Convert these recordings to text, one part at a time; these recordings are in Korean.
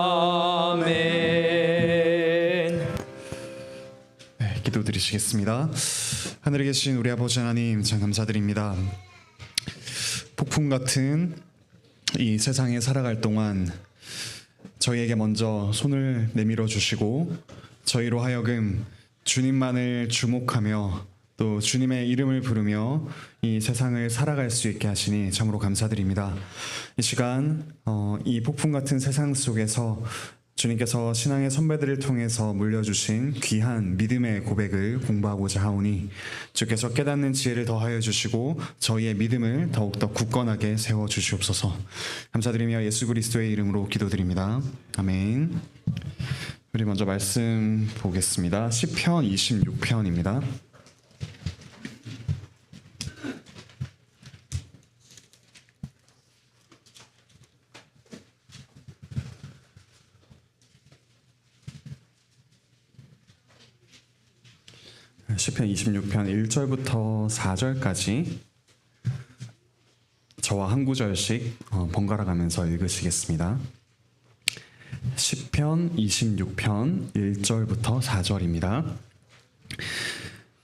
아멘. 네, 기도드리시겠습니다. 하늘에 계신 우리 아버지 하나님, 참 감사드립니다. 폭풍 같은 이 세상에 살아갈 동안 저희에게 먼저 손을 내밀어 주시고 저희로 하여금 주님만을 주목하며 또 주님의 이름을 부르며 이 세상을 살아갈 수 있게 하시니 참으로 감사드립니다. 이 시간 이 폭풍 같은 세상 속에서 주님께서 신앙의 선배들을 통해서 물려주신 귀한 믿음의 고백을 공부하고자 하오니 주께서 깨닫는 지혜를 더하여 주시고 저희의 믿음을 더욱더 굳건하게 세워주시옵소서. 감사드리며 예수 그리스도의 이름으로 기도드립니다. 아멘. 우리 먼저 말씀 보겠습니다. 시편 26편입니다. 시편 26편 1절부터 4절까지 저와 한 구절씩 번갈아 가면서 읽으시겠습니다. 시편 26편 1절부터 4절입니다.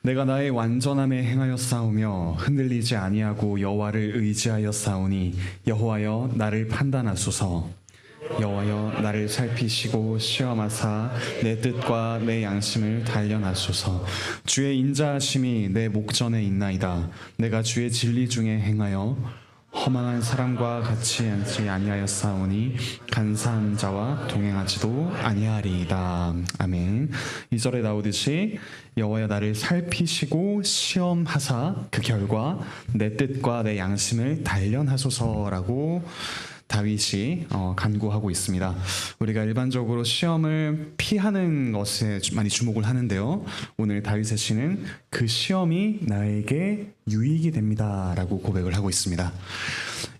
내가 나의 완전함에 행하여 싸우며 흔들리지 아니하고 여호와를 의지하여 싸우니 여호와여 나를 판단하소서. 여호와여 나를 살피시고 시험하사 내 뜻과 내 양심을 단련하소서. 주의 인자하심이 내 목전에 있나이다. 내가 주의 진리 중에 행하여 허망한 사람과 같이 앉지 아니하였사오니 간사한 자와 동행하지도 아니하리이다. 아멘. 2절에 나오듯이 여호와여 나를 살피시고 시험하사 그 결과 내 뜻과 내 양심을 단련하소서라고 다윗이 간구하고 있습니다. 우리가 일반적으로 시험을 피하는 것에 많이 주목을 하는데요, 오늘 다윗의 시는 그 시험이 나에게 유익이 됩니다 라고 고백을 하고 있습니다.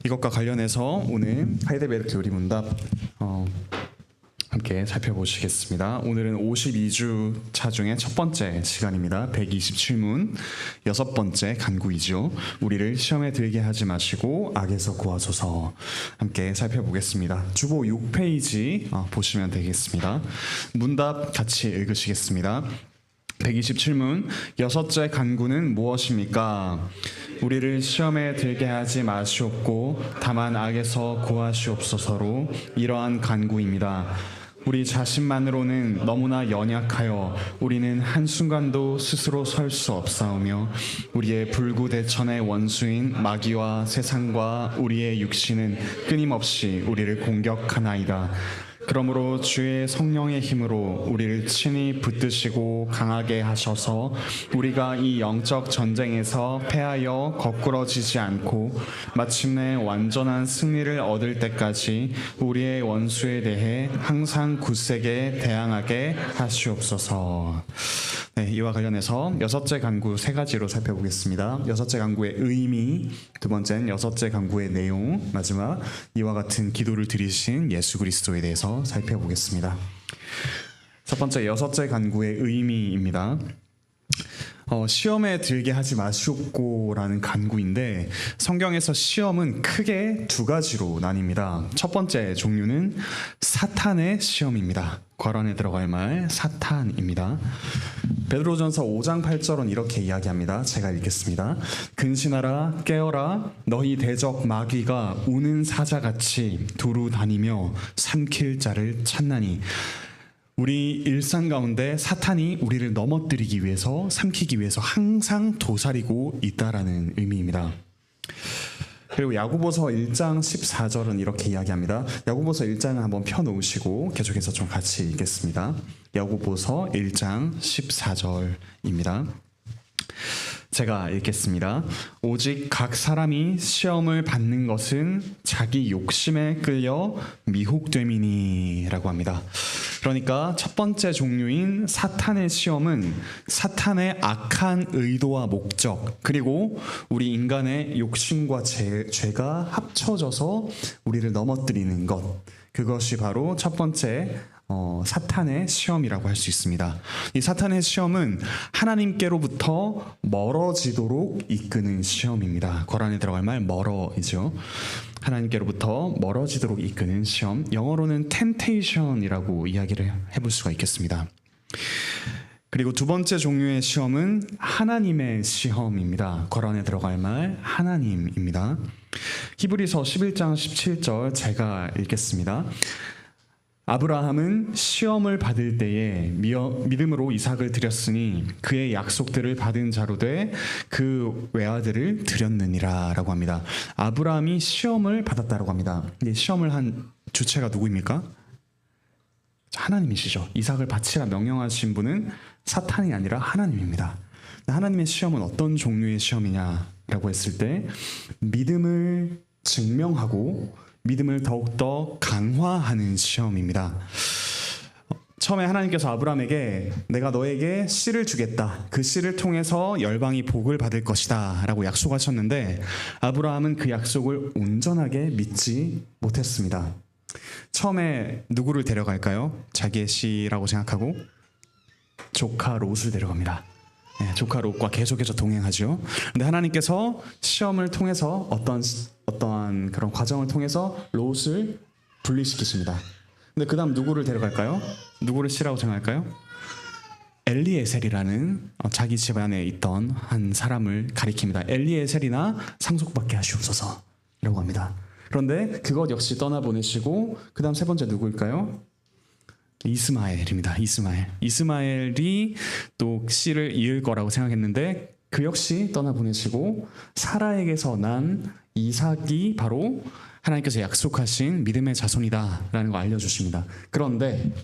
이것과 관련해서 오늘 하이델베르크 요리문답 함께 살펴보시겠습니다. 오늘은 52주 차 중에 첫 번째 시간입니다. 127문 여섯 번째 간구이죠. 우리를 시험에 들게 하지 마시고 악에서 구하소서. 함께 살펴보겠습니다. 주보 6페이지 보시면 되겠습니다. 문답 같이 읽으시겠습니다. 127문 여섯째 간구는 무엇입니까? 우리를 시험에 들게 하지 마시옵고 다만 악에서 구하시옵소서로 이러한 간구입니다. 우리 자신만으로는 너무나 연약하여 우리는 한순간도 스스로 설 수 없사오며 우리의 불구대천의 원수인 마귀와 세상과 우리의 육신은 끊임없이 우리를 공격하나이다. 그러므로 주의 성령의 힘으로 우리를 친히 붙드시고 강하게 하셔서 우리가 이 영적 전쟁에서 패하여 거꾸러지지 않고 마침내 완전한 승리를 얻을 때까지 우리의 원수에 대해 항상 굳세게 대항하게 하시옵소서. 네, 이와 관련해서 여섯째 간구 세 가지로 살펴보겠습니다. 여섯째 간구의 의미, 두 번째는 여섯째 간구의 내용, 마지막 이와 같은 기도를 드리신 예수 그리스도에 대해서 살펴보겠습니다. 첫 번째 여섯째 간구의 의미입니다. 시험에 들게 하지 마시옵고라는 간구인데 성경에서 시험은 크게 두 가지로 나뉩니다. 첫 번째 종류는 사탄의 시험입니다. 괄호 들어갈 말 사탄입니다. 베드로전서 5장 8절은 이렇게 이야기합니다. 제가 읽겠습니다. 근신하라 깨어라 너희 대적 마귀가 우는 사자같이 두루 다니며 삼킬 자를 찾나니. 우리 일상 가운데 사탄이 우리를 넘어뜨리기 위해서 삼키기 위해서 항상 도사리고 있다라는 의미입니다. 그리고 야고보서 1장 14절은 이렇게 이야기합니다. 야고보서 1장을 한번 펴놓으시고 계속해서 좀 같이 읽겠습니다. 야고보서 1장 14절입니다. 제가 읽겠습니다. 오직 각 사람이 시험을 받는 것은 자기 욕심에 끌려 미혹됨이니 라고 합니다. 그러니까 첫 번째 종류인 사탄의 시험은 사탄의 악한 의도와 목적, 그리고 우리 인간의 욕심과 죄가 합쳐져서 우리를 넘어뜨리는 것, 그것이 바로 첫 번째 사탄의 시험이라고 할 수 있습니다. 이 사탄의 시험은 하나님께로부터 멀어지도록 이끄는 시험입니다. 거란에 들어갈 말 멀어이죠. 하나님께로부터 멀어지도록 이끄는 시험, 영어로는 temptation이라고 이야기를 해볼 수가 있겠습니다. 그리고 두 번째 종류의 시험은 하나님의 시험입니다. 거란에 들어갈 말 하나님입니다. 히브리서 11장 17절 제가 읽겠습니다. 아브라함은 시험을 받을 때에 믿음으로 이삭을 드렸으니 그의 약속들을 받은 자로 돼 그 외아들을 드렸느니라 라고 합니다. 아브라함이 시험을 받았다라고 합니다. 이 시험을 한 주체가 누구입니까? 하나님이시죠. 이삭을 바치라 명령하신 분은 사탄이 아니라 하나님입니다. 하나님의 시험은 어떤 종류의 시험이냐라고 했을 때 믿음을 증명하고 믿음을 더욱더 강화하는 시험입니다. 처음에 하나님께서 아브라함에게 내가 너에게 씨를 주겠다. 그 씨를 통해서 열방이 복을 받을 것이다 라고 약속하셨는데 아브라함은 그 약속을 온전하게 믿지 못했습니다. 처음에 누구를 데려갈까요? 자기의 씨라고 생각하고 조카 롯을 데려갑니다. 조카 롯과 계속해서 동행하죠. 근데 하나님께서 시험을 통해서 어떠한 그런 과정을 통해서 롯을 분리시키십니다. 근데 그 다음 누구를 데려갈까요? 누구를 씨라고 생각할까요? 엘리에셀이라는 자기 집안에 있던 한 사람을 가리킵니다. 엘리에셀이나 상속받게 하시옵소서 라고 합니다. 그런데 그것 역시 떠나보내시고 그 다음 세 번째 누구일까요? 이스마엘입니다. 이스마엘이 또 씨를 이을 거라고 생각했는데 그 역시 떠나보내시고 사라에게서 난 이삭이 바로 하나님께서 약속하신 믿음의 자손이다라는 걸 알려주십니다. 그런데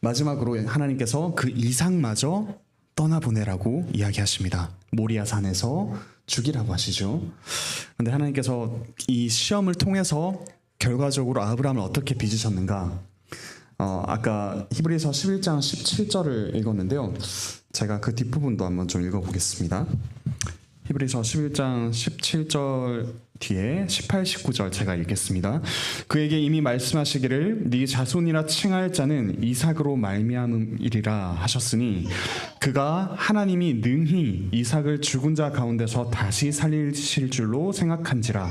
마지막으로 하나님께서 그 이삭마저 떠나보내라고 이야기하십니다. 모리아 산에서 죽이라고 하시죠. 그런데 하나님께서 이 시험을 통해서 결과적으로 아브라함을 어떻게 빚으셨는가? 아까 히브리서 11장 17절을 읽었는데요. 제가 그 뒷부분도 한번 좀 읽어보겠습니다. 히브리서 11장 17절 뒤에 18, 19절 제가 읽겠습니다. 그에게 이미 말씀하시기를 네 자손이라 칭할 자는 이삭으로 말미암음이리라 하셨으니 그가 하나님이 능히 이삭을 죽은 자 가운데서 다시 살리실 줄로 생각한지라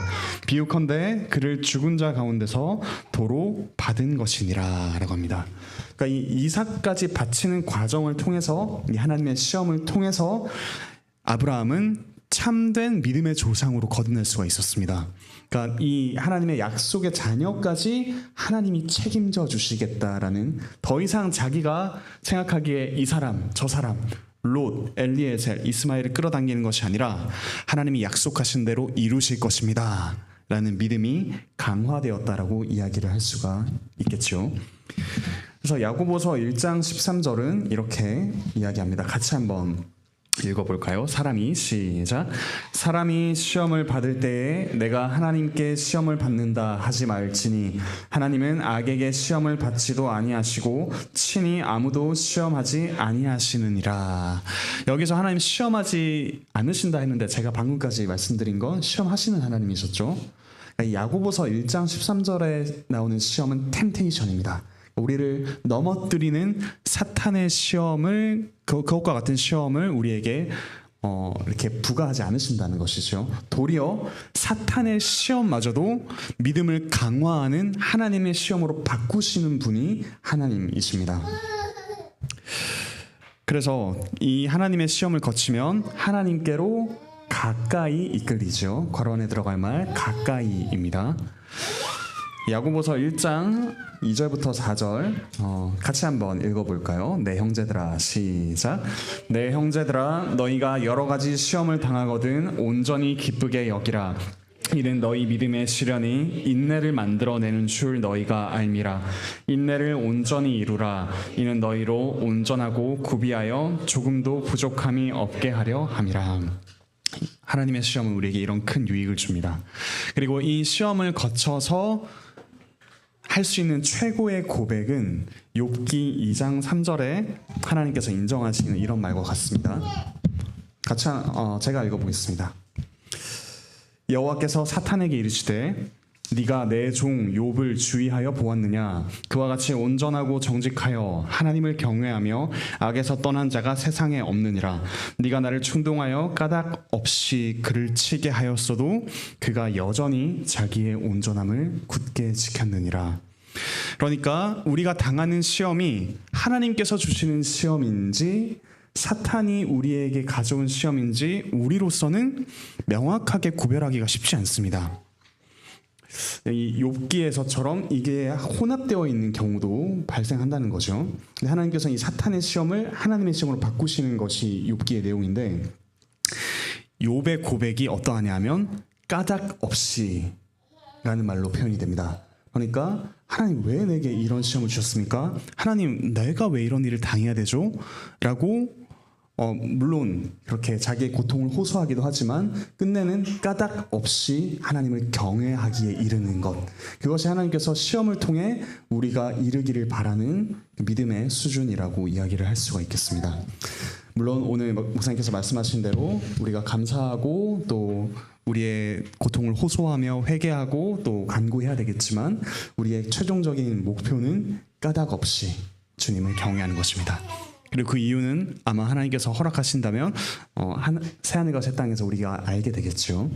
비유컨대 그를 죽은 자 가운데서 도로 받은 것이니라 라고 합니다. 그러니까 이 이삭까지 바치는 과정을 통해서 이 하나님의 시험을 통해서 아브라함은 참된 믿음의 조상으로 거듭날 수가 있었습니다. 그러니까 이 하나님의 약속의 자녀까지 하나님이 책임져 주시겠다라는 더 이상 자기가 생각하기에 이 사람, 저 사람, 롯, 엘리에셀, 이스마엘을 끌어당기는 것이 아니라 하나님이 약속하신 대로 이루실 것입니다. 라는 믿음이 강화되었다라고 이야기를 할 수가 있겠죠. 그래서 야고보서 1장 13절은 이렇게 이야기합니다. 같이 한번 읽어볼까요? 시작. 사람이 시험을 받을 때에 내가 하나님께 시험을 받는다 하지 말지니 하나님은 악에게 시험을 받지도 아니하시고 친히 아무도 시험하지 아니하시느니라. 여기서 하나님 시험하지 않으신다 했는데 제가 방금까지 말씀드린 건 시험하시는 하나님이셨죠. 야고보서 1장 13절에 나오는 시험은 템테이션입니다. 우리를 넘어뜨리는 사탄의 시험을 그것과 같은 시험을 우리에게 이렇게 부과하지 않으신다는 것이죠. 도리어 사탄의 시험마저도 믿음을 강화하는 하나님의 시험으로 바꾸시는 분이 하나님이십니다. 그래서 이 하나님의 시험을 거치면 하나님께로 가까이 이끌리죠. 괄호안에 들어갈 말 가까이입니다. 야고보서 1장 2절부터 4절 같이 한번 읽어볼까요? 내 형제들아 시작. 내 형제들아 너희가 여러 가지 시험을 당하거든 온전히 기쁘게 여기라. 이는 너희 믿음의 시련이 인내를 만들어내는 줄 너희가 알미라. 인내를 온전히 이루라. 이는 너희로 온전하고 구비하여 조금도 부족함이 없게 하려 함이라. 하나님의 시험은 우리에게 이런 큰 유익을 줍니다. 그리고 이 시험을 거쳐서 할 수 있는 최고의 고백은 욥기 2장 3절에 하나님께서 인정하시는 이런 말과 같습니다. 같이 제가 읽어보겠습니다. 여호와께서 사탄에게 이르시되 네가 내 종 욥을 주의하여 보았느냐? 그와 같이 온전하고 정직하여 하나님을 경외하며 악에서 떠난 자가 세상에 없느니라. 네가 나를 충동하여 까닭 없이 그를 치게 하였어도 그가 여전히 자기의 온전함을 굳게 지켰느니라. 그러니까 우리가 당하는 시험이 하나님께서 주시는 시험인지 사탄이 우리에게 가져온 시험인지 우리로서는 명확하게 구별하기가 쉽지 않습니다. 이 욥기에서처럼 이게 혼합되어 있는 경우도 발생한다는 거죠. 근데 하나님께서는 이 사탄의 시험을 하나님의 시험으로 바꾸시는 것이 욥기의 내용인데, 욥의 고백이 어떠하냐면 까닭 없이 라는 말로 표현이 됩니다. 그러니까 하나님 왜 내게 이런 시험을 주셨습니까? 하나님 내가 왜 이런 일을 당해야 되죠? 라고 물론 그렇게 자기의 고통을 호소하기도 하지만 끝내는 까닭 없이 하나님을 경외하기에 이르는 것, 그것이 하나님께서 시험을 통해 우리가 이르기를 바라는 믿음의 수준이라고 이야기를 할 수가 있겠습니다. 물론 오늘 목사님께서 말씀하신 대로 우리가 감사하고 또 우리의 고통을 호소하며 회개하고 또 간구해야 되겠지만 우리의 최종적인 목표는 까닭 없이 주님을 경외하는 것입니다. 그리고 그 이유는 아마 하나님께서 허락하신다면 새하늘과 새 땅에서 우리가 알게 되겠죠.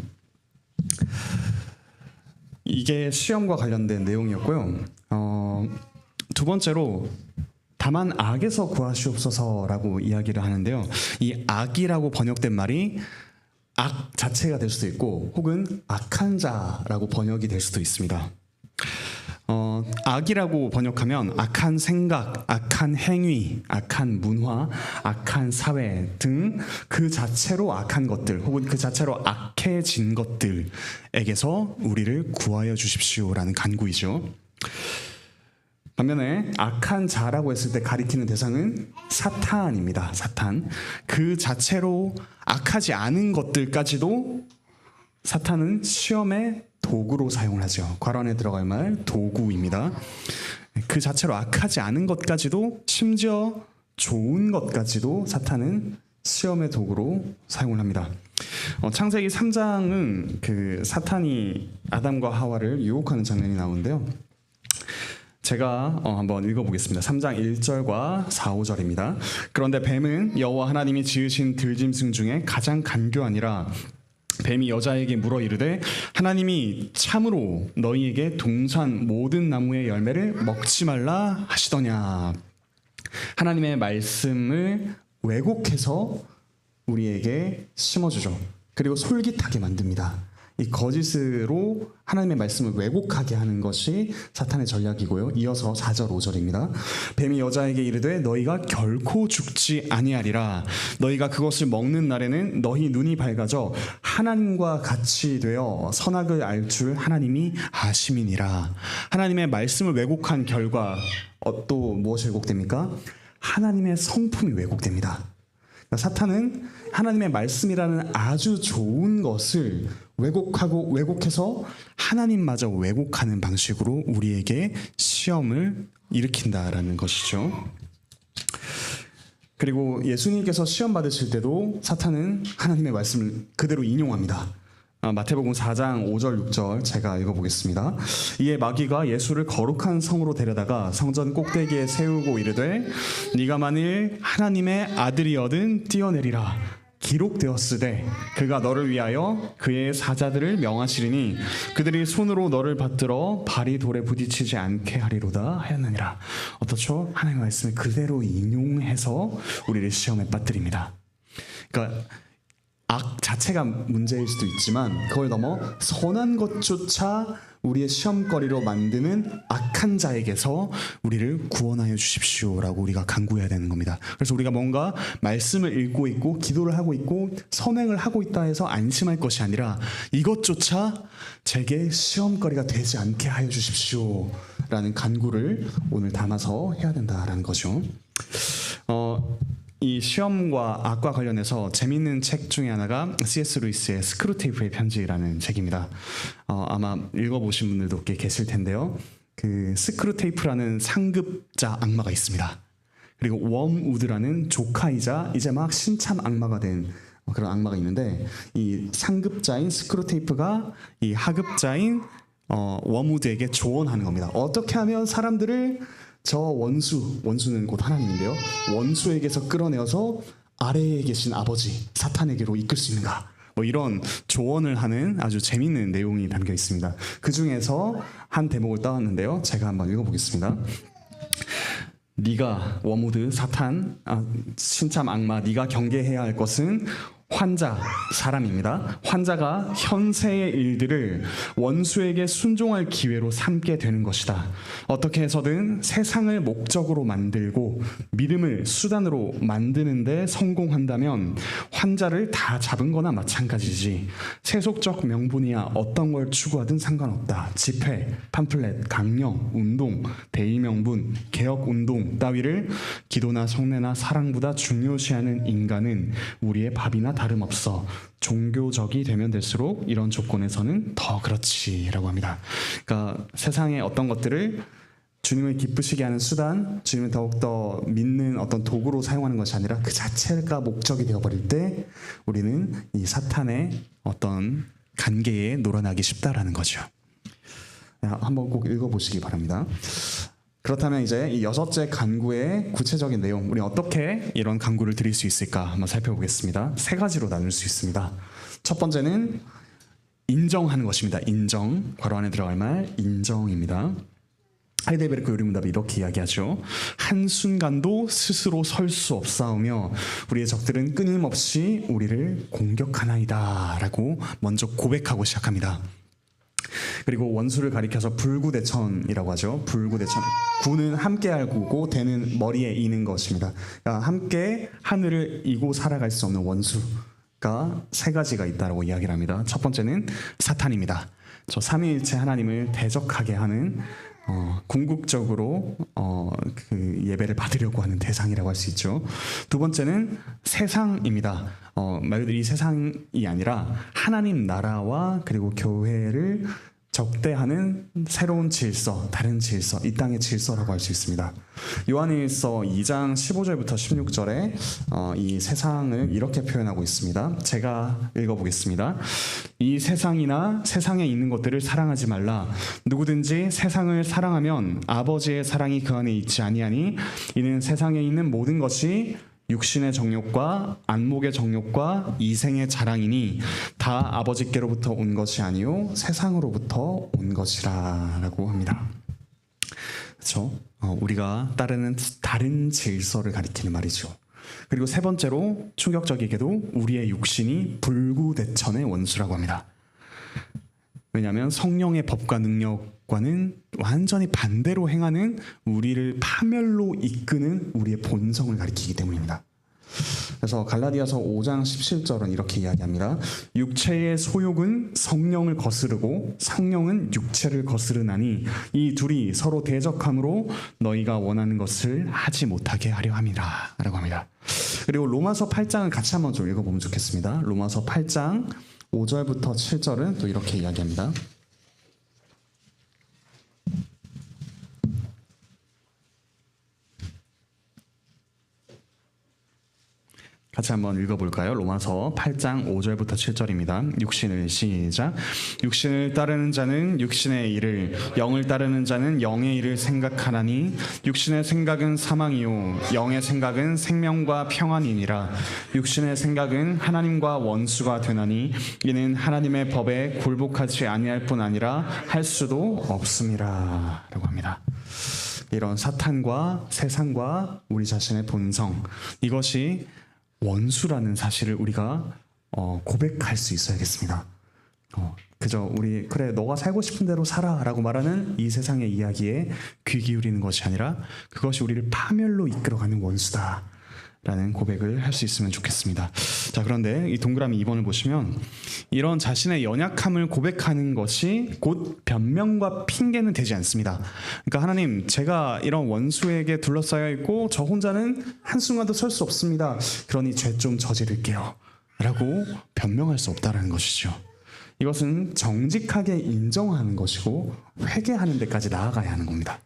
이게 시험과 관련된 내용이었고요. 두 번째로 다만 악에서 구하시옵소서라고 이야기를 하는데요. 이 악이라고 번역된 말이 악 자체가 될 수도 있고 혹은 악한 자라고 번역이 될 수도 있습니다. 악이라고 번역하면 악한 생각, 악한 행위, 악한 문화, 악한 사회 등 그 자체로 악한 것들 혹은 그 자체로 악해진 것들에게서 우리를 구하여 주십시오라는 간구이죠. 반면에 악한 자라고 했을 때 가리키는 대상은 사탄입니다. 사탄. 그 자체로 악하지 않은 것들까지도 사탄은 시험의 도구로 사용을 하죠. 괄호 안에 들어갈 말 도구입니다. 그 자체로 악하지 않은 것까지도 심지어 좋은 것까지도 사탄은 시험의 도구로 사용을 합니다. 창세기 3장은 그 사탄이 아담과 하와를 유혹하는 장면이 나오는데요. 제가 한번 읽어보겠습니다. 3장 1절과 4, 5절입니다. 그런데 뱀은 여호와 하나님이 지으신 들짐승 중에 가장 간교하니라. 뱀이 여자에게 물어 이르되 하나님이 참으로 너희에게 동산 모든 나무의 열매를 먹지 말라 하시더냐. 하나님의 말씀을 왜곡해서 우리에게 심어주죠. 그리고 솔깃하게 만듭니다. 이 거짓으로 하나님의 말씀을 왜곡하게 하는 것이 사탄의 전략이고요. 이어서 4절 5절입니다. 뱀이 여자에게 이르되 너희가 결코 죽지 아니하리라. 너희가 그것을 먹는 날에는 너희 눈이 밝아져 하나님과 같이 되어 선악을 알 줄 하나님이 아심이니라. 하나님의 말씀을 왜곡한 결과 또 무엇이 왜곡됩니까? 하나님의 성품이 왜곡됩니다. 사탄은 하나님의 말씀이라는 아주 좋은 것을 왜곡해서 하나님마저 왜곡하는 방식으로 우리에게 시험을 일으킨다라는 것이죠. 그리고 예수님께서 시험 받으실 때도 사탄은 하나님의 말씀을 그대로 인용합니다. 마태복음 4장 5절 6절 제가 읽어보겠습니다. 이에 마귀가 예수를 거룩한 성으로 데려다가 성전 꼭대기에 세우고 이르되 네가 만일 하나님의 아들이거든 뛰어내리라. 기록되었으되 그가 너를 위하여 그의 사자들을 명하시리니 그들이 손으로 너를 받들어 발이 돌에 부딪히지 않게 하리로다 하였느니라. 어떻죠? 하나님의 말씀을 그대로 인용해서 우리를 시험에 빠뜨립니다. 그러니까 악 자체가 문제일 수도 있지만 그걸 넘어 선한 것조차 우리의 시험거리로 만드는 악한 자에게서 우리를 구원하여 주십시오라고 우리가 간구해야 되는 겁니다. 그래서 우리가 뭔가 말씀을 읽고 있고 기도를 하고 있고 선행을 하고 있다 해서 안심할 것이 아니라 이것조차 제게 시험거리가 되지 않게 하여 주십시오라는 간구를 오늘 담아서 해야 된다라는 거죠. 이 시험과 악과 관련해서 재미있는 책 중에 하나가 C.S. 루이스의 스크루테이프의 편지라는 책입니다. 아마 읽어보신 분들도 꽤 계실 텐데요. 그 스크루테이프라는 상급자 악마가 있습니다. 그리고 웜우드라는 조카이자 이제 막 신참 악마가 된 그런 악마가 있는데 이 상급자인 스크루테이프가 이 하급자인 워무드에게 조언하는 겁니다. 어떻게 하면 사람들을 저 원수는 곧 하나님인데요. 원수에게서 끌어내어서 아래에 계신 아버지 사탄에게로 이끌 수 있는가? 뭐 이런 조언을 하는 아주 재미있는 내용이 담겨 있습니다. 그 중에서 한 대목을 따왔는데요. 제가 한번 읽어보겠습니다. 네가 워무드 사탄 신참 악마 네가 경계해야 할 것은 환자 사람입니다. 환자가 현세의 일들을 원수에게 순종할 기회로 삼게 되는 것이다. 어떻게 해서든 세상을 목적으로 만들고 믿음을 수단으로 만드는데 성공한다면 환자를 다 잡은 거나 마찬가지지. 세속적 명분이야 어떤 걸 추구하든 상관없다. 집회, 팜플렛, 강령, 운동, 대의명분, 개혁운동 따위를 기도나 성례나 사랑보다 중요시하는 인간은 우리의 밥이나 다름없어. 종교적이 되면 될수록 이런 조건에서는 더 그렇지라고 합니다. 그러니까 세상의 어떤 것들을 주님을 기쁘시게 하는 수단, 주님을 더욱더 믿는 어떤 도구로 사용하는 것이 아니라 그 자체가 목적이 되어버릴 때 우리는 이 사탄의 어떤 간계에 놀아나기 쉽다라는 거죠. 한번 꼭 읽어보시기 바랍니다. 그렇다면 이제 이 여섯째 간구의 구체적인 내용, 우리 어떻게 이런 간구를 드릴 수 있을까 한번 살펴보겠습니다. 세 가지로 나눌 수 있습니다. 첫 번째는 인정하는 것입니다. 인정, 괄호 안에 들어갈 말 인정입니다. 하이델베르크 요리문답이 이렇게 이야기하죠. 한순간도 스스로 설 수 없사오며 우리의 적들은 끊임없이 우리를 공격하나이다 라고 먼저 고백하고 시작합니다. 그리고 원수를 가리켜서 불구대천이라고 하죠. 불구대천. 구는 함께 알고 대는 머리에 이는 것입니다. 그러니까 함께 하늘을 이고 살아갈 수 없는 원수가 세 가지가 있다고 이야기를 합니다. 첫 번째는 사탄입니다. 저 삼위일체 하나님을 대적하게 하는 궁극적으로 그 예배를 받으려고 하는 대상이라고 할 수 있죠. 두 번째는 세상입니다. 말 그대로 이 세상이 아니라 하나님 나라와 그리고 교회를 적대하는 새로운 질서, 다른 질서, 이 땅의 질서라고 할 수 있습니다. 요한일서 2장 15절부터 16절에 이 세상을 이렇게 표현하고 있습니다. 제가 읽어보겠습니다. 이 세상이나 세상에 있는 것들을 사랑하지 말라. 누구든지 세상을 사랑하면 아버지의 사랑이 그 안에 있지 아니하니 이는 세상에 있는 모든 것이 육신의 정욕과 안목의 정욕과 이생의 자랑이니 다 아버지께로부터 온 것이 아니요 세상으로부터 온 것이라 라고 합니다. 그렇죠? 우리가 따르는 다른 질서를 가리키는 말이죠. 그리고 세 번째로 충격적이게도 우리의 육신이 불구대천의 원수라고 합니다. 왜냐하면 성령의 법과 능력과는 완전히 반대로 행하는 우리를 파멸로 이끄는 우리의 본성을 가리키기 때문입니다. 그래서 갈라디아서 5장 17절은 이렇게 이야기합니다. 육체의 소욕은 성령을 거스르고 성령은 육체를 거스르나니 이 둘이 서로 대적함으로 너희가 원하는 것을 하지 못하게 하려 함이라 라고 합니다. 그리고 로마서 8장을 같이 한번 좀 읽어보면 좋겠습니다. 로마서 8장 5절부터 7절은 또 이렇게 이야기합니다. 같이 한번 읽어볼까요? 로마서 8장 5절부터 7절입니다. 육신을 시작. 육신을 따르는 자는 육신의 일을, 영을 따르는 자는 영의 일을 생각하나니 육신의 생각은 사망이요 영의 생각은 생명과 평안이니라. 육신의 생각은 하나님과 원수가 되나니 이는 하나님의 법에 굴복하지 아니할 뿐 아니라 할 수도 없음이라 라고 합니다. 이런 사탄과 세상과 우리 자신의 본성, 이것이 원수라는 사실을 우리가 고백할 수 있어야겠습니다. 그저 우리 그래 너가 살고 싶은 대로 살아라고 말하는 이 세상의 이야기에 귀 기울이는 것이 아니라 그것이 우리를 파멸로 이끌어가는 원수다라는 고백을 할 수 있으면 좋겠습니다. 자, 그런데 이 동그라미 2번을 보시면 이런 자신의 연약함을 고백하는 것이 곧 변명과 핑계는 되지 않습니다. 그러니까 하나님, 제가 이런 원수에게 둘러싸여 있고 저 혼자는 한순간도 설 수 없습니다. 그러니 죄 좀 저지를게요 라고 변명할 수 없다는 것이죠. 이것은 정직하게 인정하는 것이고 회개하는 데까지 나아가야 하는 겁니다.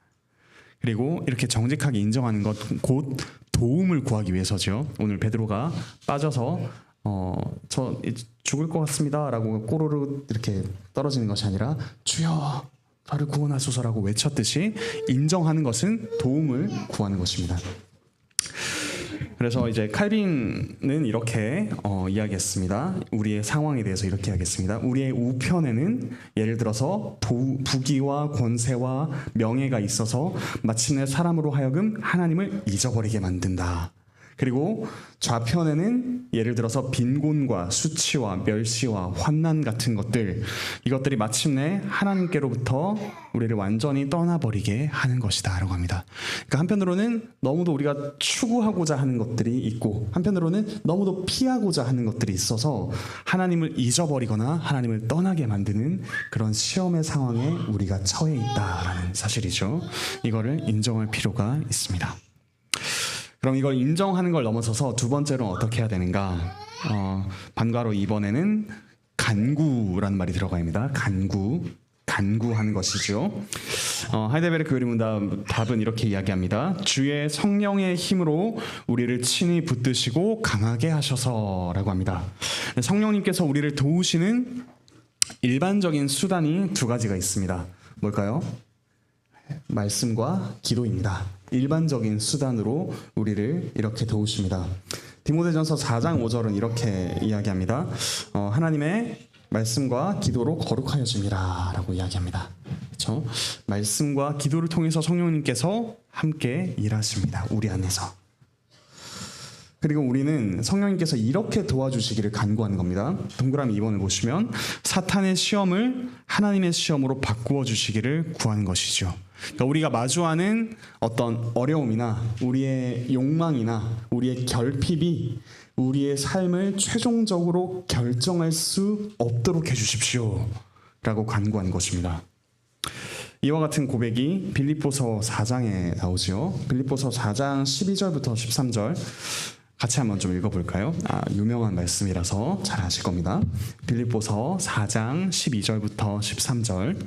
그리고 이렇게 정직하게 인정하는 것 곧 도움을 구하기 위해서죠. 오늘 베드로가 빠져서 저 죽을 것 같습니다라고 꼬르르 이렇게 떨어지는 것이 아니라 주여 저를 구원하소서라고 외쳤듯이 인정하는 것은 도움을 구하는 것입니다. 그래서 이제 칼빈은 이렇게 이야기했습니다. 우리의 상황에 대해서 이렇게 이야기했습니다. 우리의 우편에는 예를 들어서 부귀와 권세와 명예가 있어서 마침내 사람으로 하여금 하나님을 잊어버리게 만든다. 그리고 좌편에는 예를 들어서 빈곤과 수치와 멸시와 환난 같은 것들, 이것들이 마침내 하나님께로부터 우리를 완전히 떠나버리게 하는 것이다 라고 합니다. 그러니까 한편으로는 너무도 우리가 추구하고자 하는 것들이 있고, 한편으로는 너무도 피하고자 하는 것들이 있어서 하나님을 잊어버리거나 하나님을 떠나게 만드는 그런 시험의 상황에 우리가 처해 있다라는 사실이죠. 이거를 인정할 필요가 있습니다. 그럼 이걸 인정하는 걸 넘어서서 두 번째로 어떻게 해야 되는가? 반가로 이번에는 간구라는 말이 들어갑니다. 간구하는 것이죠. 하이델베르크 교리문답 답은 이렇게 이야기합니다. 주의 성령의 힘으로 우리를 친히 붙드시고 강하게 하셔서라고 합니다. 성령님께서 우리를 도우시는 일반적인 수단이 두 가지가 있습니다. 뭘까요? 말씀과 기도입니다. 일반적인 수단으로 우리를 이렇게 도우십니다. 디모데전서 4장 5절은 이렇게 이야기합니다. 하나님의 말씀과 기도로 거룩하여짐이라 라고 이야기합니다. 그렇죠? 말씀과 기도를 통해서 성령님께서 함께 일하십니다. 우리 안에서. 그리고 우리는 성령님께서 이렇게 도와주시기를 간구하는 겁니다. 동그라미 2번을 보시면 사탄의 시험을 하나님의 시험으로 바꾸어 주시기를 구하는 것이죠. 그러니까 우리가 마주하는 어떤 어려움이나 우리의 욕망이나 우리의 결핍이 우리의 삶을 최종적으로 결정할 수 없도록 해주십시오 라고 간구하는 것입니다. 이와 같은 고백이 빌립보서 4장에 나오죠. 빌립보서 4장 12절부터 13절 같이 한번 좀 읽어볼까요? 유명한 말씀이라서 잘 아실 겁니다. 빌립보서 4장 12절부터 13절.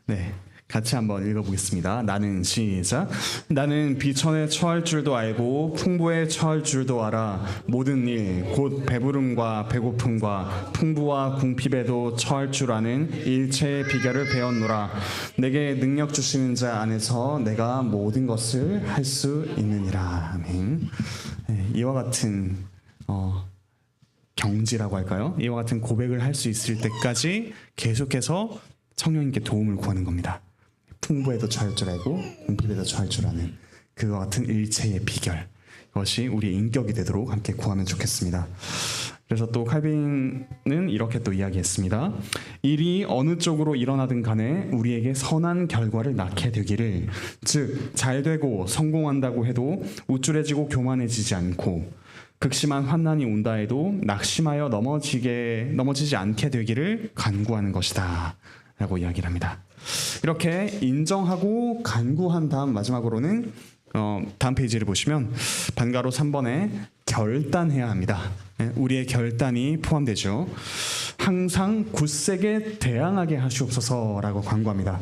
네, 같이 한번 읽어보겠습니다. 나는 시작. 나는 비천에 처할 줄도 알고 풍부에 처할 줄도 알아. 모든 일 곧 배부름과 배고픔과 풍부와 궁핍에도 처할 줄 아는 일체의 비결을 배웠노라. 내게 능력 주시는 자 안에서 내가 모든 것을 할 수 있느니라. 아멘. 네, 이와 같은 경지라고 할까요? 이와 같은 고백을 할 수 있을 때까지 계속해서 성령님께 도움을 구하는 겁니다. 풍부에도 처할 줄 알고 궁핍에도 처할 줄 아는 그와 같은 일체의 비결, 그것이 우리의 인격이 되도록 함께 구하면 좋겠습니다. 그래서 또 칼빈은 이렇게 또 이야기했습니다. 일이 어느 쪽으로 일어나든 간에 우리에게 선한 결과를 낳게 되기를, 즉 잘되고 성공한다고 해도 우쭐해지고 교만해지지 않고 극심한 환난이 온다 해도 낙심하여 넘어지지 않게 되기를 간구하는 것이다 라고 이야기를 합니다. 이렇게 인정하고 간구한 다음 마지막으로는 다음 페이지를 보시면 반가로 3번에 결단해야 합니다. 우리의 결단이 포함되죠. 항상 굳세게 대항하게 하시옵소서라고 간구합니다.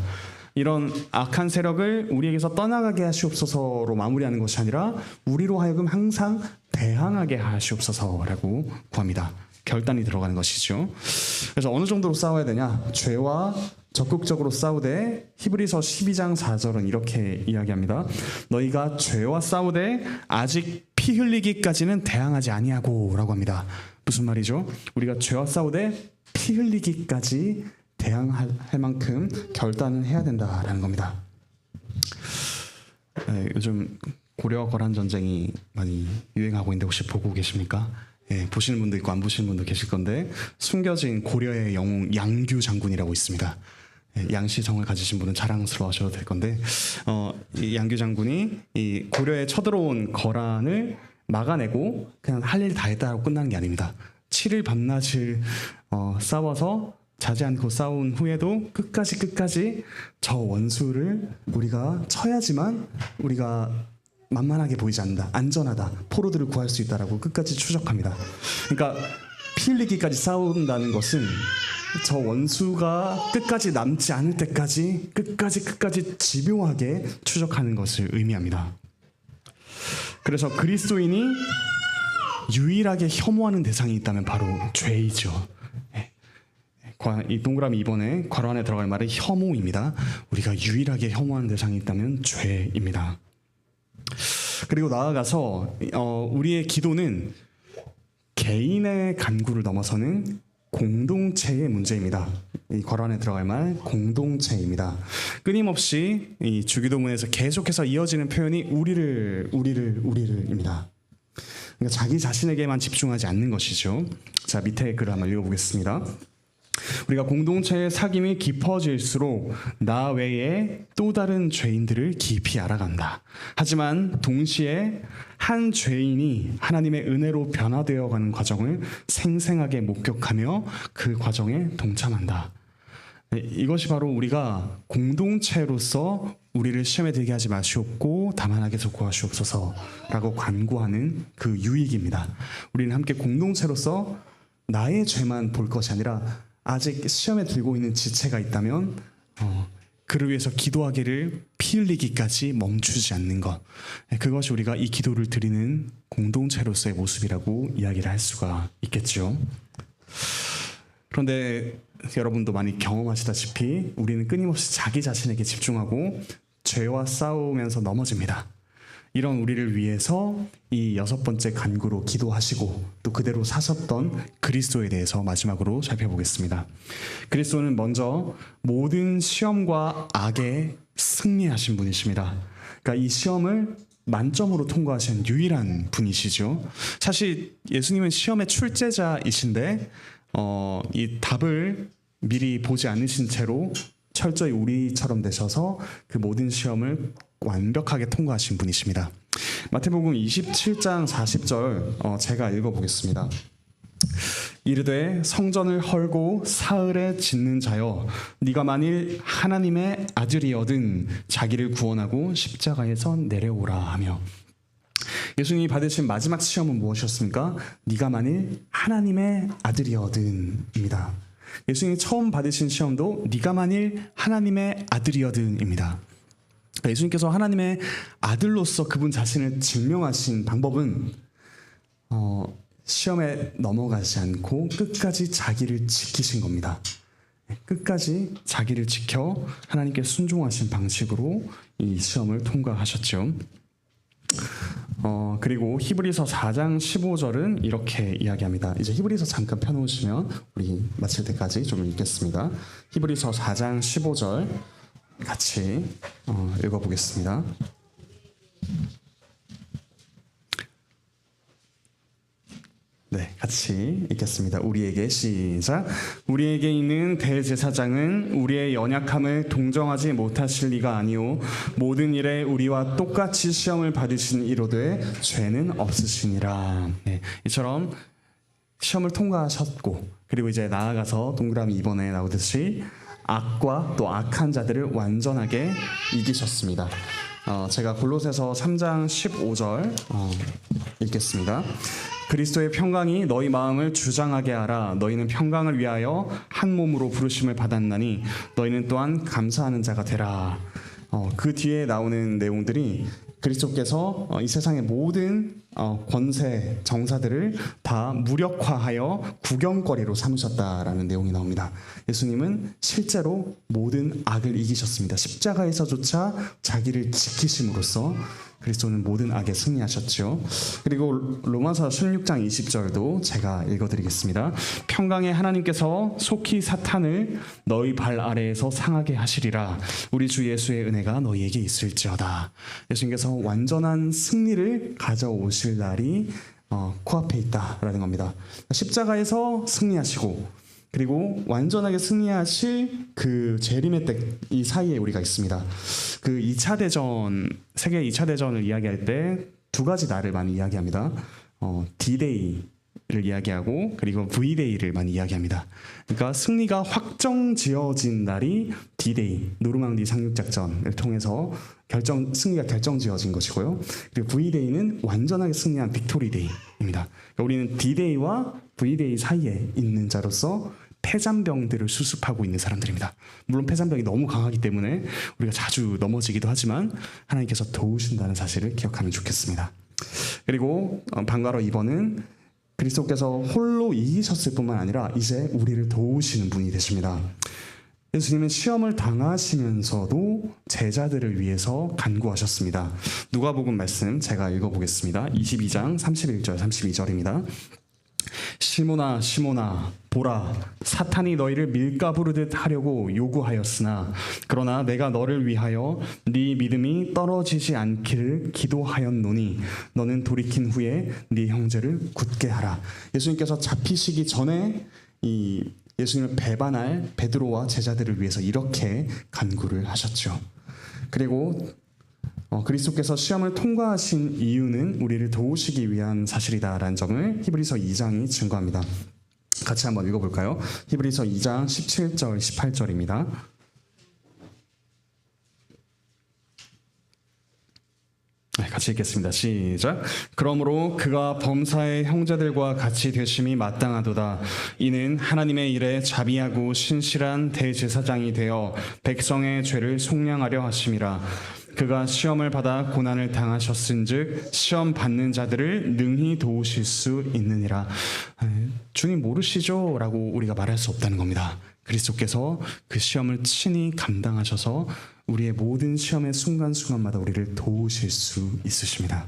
이런 악한 세력을 우리에게서 떠나가게 하시옵소서로 마무리하는 것이 아니라 우리로 하여금 항상 대항하게 하시옵소서라고 구합니다. 결단이 들어가는 것이죠. 그래서 어느 정도로 싸워야 되냐? 죄와 적극적으로 싸우되 히브리서 12장 4절은 이렇게 이야기합니다. 너희가 죄와 싸우되 아직 피 흘리기까지는 대항하지 아니하고 라고 합니다. 무슨 말이죠? 우리가 죄와 싸우되 피 흘리기까지 대항할 만큼 결단을 해야 된다라는 겁니다. 요즘 고려와 거란 전쟁이 많이 유행하고 있는데 혹시 보고 계십니까? 보시는 분도 있고 안 보시는 분도 계실 건데, 숨겨진 고려의 영웅 양규 장군이라고 있습니다. 양시성을 가지신 분은 자랑스러워하셔도 될 건데, 이 양규 장군이 이 고려에 쳐들어온 거란을 막아내고 그냥 할 일 다 했다고 끝나는 게 아닙니다. 7일 밤낮을 싸워서 자지 않고 싸운 후에도 끝까지 저 원수를 우리가 쳐야지만 우리가 만만하게 보이지 않는다, 안전하다, 포로들을 구할 수 있다라고 끝까지 추적합니다. 그러니까 피 흘리기까지 싸운다는 것은 저 원수가 끝까지 남지 않을 때까지 끝까지 집요하게 추적하는 것을 의미합니다. 그래서 그리스도인이 유일하게 혐오하는 대상이 있다면 바로 죄이죠. 이 동그라미 2번에 괄호 안에 들어갈 말은 혐오입니다. 우리가 유일하게 혐오하는 대상이 있다면 죄입니다. 그리고 나아가서 우리의 기도는 개인의 간구를 넘어서는 공동체의 문제입니다. 이 괄호 안에 들어갈 말 공동체입니다. 끊임없이 이 주기도문에서 계속해서 이어지는 표현이 우리를입니다. 그러니까 자기 자신에게만 집중하지 않는 것이죠. 자, 밑에 글을 한번 읽어보겠습니다. 우리가 공동체의 사귐이 깊어질수록 나 외에 또 다른 죄인들을 깊이 알아간다. 하지만 동시에 한 죄인이 하나님의 은혜로 변화되어가는 과정을 생생하게 목격하며 그 과정에 동참한다. 이것이 바로 우리가 공동체로서 우리를 시험에 들게 하지 마시옵고 다만 악에서 구하시옵소서라고 간구하는 그 유익입니다. 우리는 함께 공동체로서 나의 죄만 볼 것이 아니라 아직 시험에 들고 있는 지체가 있다면 그를 위해서 기도하기를 피 흘리기까지 멈추지 않는 것, 그것이 우리가 이 기도를 드리는 공동체로서의 모습이라고 이야기를 할 수가 있겠죠. 그런데 여러분도 많이 경험하시다시피 우리는 끊임없이 자기 자신에게 집중하고 죄와 싸우면서 넘어집니다. 이런 우리를 위해서 이 6번째 간구로 기도하시고 또 그대로 사셨던 그리스도에 대해서 마지막으로 살펴보겠습니다. 그리스도는 먼저 모든 시험과 악에 승리하신 분이십니다. 그러니까 이 시험을 만점으로 통과하신 유일한 분이시죠. 사실 예수님은 시험의 출제자이신데 이 답을 미리 보지 않으신 채로 철저히 우리처럼 되셔서 그 모든 시험을 완벽하게 통과하신 분이십니다. 마태복음 27장 40절 제가 읽어보겠습니다. 이르되 성전을 헐고 사흘에 짓는 자여 네가 만일 하나님의 아들이어든 자기를 구원하고 십자가에서 내려오라 하며, 예수님이 받으신 마지막 시험은 무엇이었습니까? 네가 만일 하나님의 아들이어든입니다. 예수님이 처음 받으신 시험도 네가 만일 하나님의 아들이어든입니다. 예수님께서 하나님의 아들로서 그분 자신을 증명하신 방법은 시험에 넘어가지 않고 끝까지 자기를 지키신 겁니다. 끝까지 자기를 지켜 하나님께 순종하신 방식으로 이 시험을 통과하셨죠. 그리고 히브리서 4장 15절은 이렇게 이야기합니다. 이제 히브리서 잠깐 펴놓으시면 우리 마칠 때까지 좀 읽겠습니다. 히브리서 4장 15절 같이 읽어보겠습니다. 네, 같이 읽겠습니다. 우리에게 시작. 우리에게 있는 대제사장은 우리의 연약함을 동정하지 못하실 리가 아니오 모든 일에 우리와 똑같이 시험을 받으신 이로되 죄는 없으시니라. 네, 이처럼 시험을 통과하셨고, 그리고 이제 나아가서 동그라미 2번에 나오듯이 악과 또 악한 자들을 완전하게 이기셨습니다. 제가 골로새서 3장 15절 읽겠습니다. 그리스도의 평강이 너희 마음을 주장하게 하라. 너희는 평강을 위하여 한 몸으로 부르심을 받았나니 너희는 또한 감사하는 자가 되라. 그 뒤에 나오는 내용들이 그리스도께서 이 세상의 모든 권세, 정사들을 다 무력화하여 구경거리로 삼으셨다라는 내용이 나옵니다. 예수님은 실제로 모든 악을 이기셨습니다. 십자가에서조차 자기를 지키심으로써 그리스도는 모든 악에 승리하셨죠. 그리고 로마서 16장 20절도 제가 읽어드리겠습니다. 평강의 하나님께서 속히 사탄을 너희 발 아래에서 상하게 하시리라. 우리 주 예수의 은혜가 너희에게 있을지어다. 예수님께서 완전한 승리를 가져오실 날이 코앞에 있다라는 겁니다. 십자가에서 승리하시고 그리고 완전하게 승리하실 그 재림의 때 이 사이에 우리가 있습니다. 그 2차 대전, 세계 2차 대전을 이야기할 때 두 가지 날을 많이 이야기합니다. D-Day를 이야기하고 그리고 V-Day를 많이 이야기합니다. 그러니까 승리가 확정지어진 날이 D-Day, 노르망디 상륙작전을 통해서 승리가 결정지어진 것이고요. 그리고 V-Day는 완전하게 승리한 빅토리 데이입니다. 그러니까 우리는 D-Day와 V-Day 사이에 있는 자로서 폐잔병들을 수습하고 있는 사람들입니다. 물론 폐잔병이 너무 강하기 때문에 우리가 자주 넘어지기도 하지만 하나님께서 도우신다는 사실을 기억하면 좋겠습니다. 그리고 방과로 2번은 그리스도께서 홀로 이기셨을 뿐만 아니라 이제 우리를 도우시는 분이 되십니다. 예수님은 시험을 당하시면서도 제자들을 위해서 간구하셨습니다. 누가복음 말씀 제가 읽어보겠습니다. 22장 31절 32절입니다. 시몬아 시몬아 보라 사탄이 너희를 밀가부르듯 하려고 요구하였으나 그러나 내가 너를 위하여 네 믿음이 떨어지지 않기를 기도하였노니 너는 돌이킨 후에 네 형제를 굳게 하라. 예수님께서 잡히시기 전에 이 예수님을 배반할 베드로와 제자들을 위해서 이렇게 간구를 하셨죠. 그리고 그리스도께서 시험을 통과하신 이유는 우리를 도우시기 위한 사실이다라는 점을 히브리서 2장이 증거합니다. 같이 한번 읽어볼까요? 히브리서 2장 17절 18절입니다. 같이 읽겠습니다. 시작. 그러므로 그가 범사의 형제들과 같이 되심이 마땅하도다. 이는 하나님의 일에 자비하고 신실한 대제사장이 되어 백성의 죄를 속량하려 하심이라. 그가 시험을 받아 고난을 당하셨은즉 시험 받는 자들을 능히 도우실 수 있느니라. 주님 모르시죠? 라고 우리가 말할 수 없다는 겁니다. 그리스도께서 그 시험을 친히 감당하셔서 우리의 모든 시험의 순간순간마다 우리를 도우실 수 있으십니다.